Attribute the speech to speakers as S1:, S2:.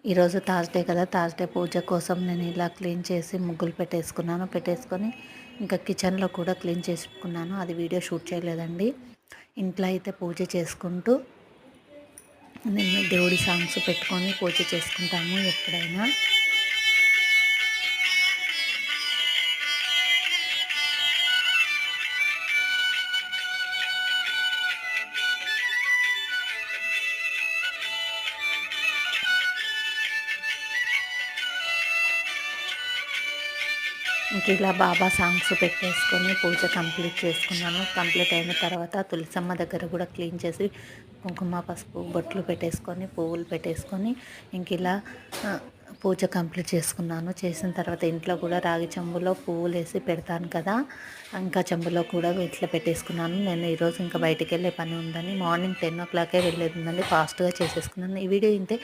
S1: ఈరోజు థర్స్డే కదా, థర్స్డే పూజ కోసం నేను ఇలా క్లీన్ చేసి ముగ్గులు పెట్టేసుకొని ఇంకా కిచెన్లో కూడా క్లీన్ చేసుకున్నాను. అది వీడియో షూట్ చేయలేదండి. ఇంట్లో అయితే పూజ చేసుకుంటూ నేను దేవుడి సాంగ్స్ పెట్టుకొని పూజ చేసుకుంటాము ఎప్పుడైనా. ఇంక ఇలా బాబా సాంగ్స్ పెట్టేసుకొని పూజ కంప్లీట్ చేసుకున్నాను. కంప్లీట్ అయిన తర్వాత తులసమ్మ దగ్గర కూడా క్లీన్ చేసి కుంకుమ పసుపు బొట్లు పెట్టేసుకొని పువ్వులు పెట్టేసుకొని ఇంక ఇలా పూజ కంప్లీట్ చేసుకున్నాను. చేసిన తర్వాత ఇంట్లో కూడా రాగి చెంబులో పువ్వులు వేసి పెడతాను కదా, ఇంకా చెంబులో కూడా ఇట్లా పెట్టేసుకున్నాను. నేను ఈరోజు ఇంకా బయటికి వెళ్ళే పని ఉందని మార్నింగ్ 10 o'clock వెళ్ళేది ఉందండి. ఫాస్ట్గా చేసేసుకున్నాను. ఈ వీడియో ఇంతే.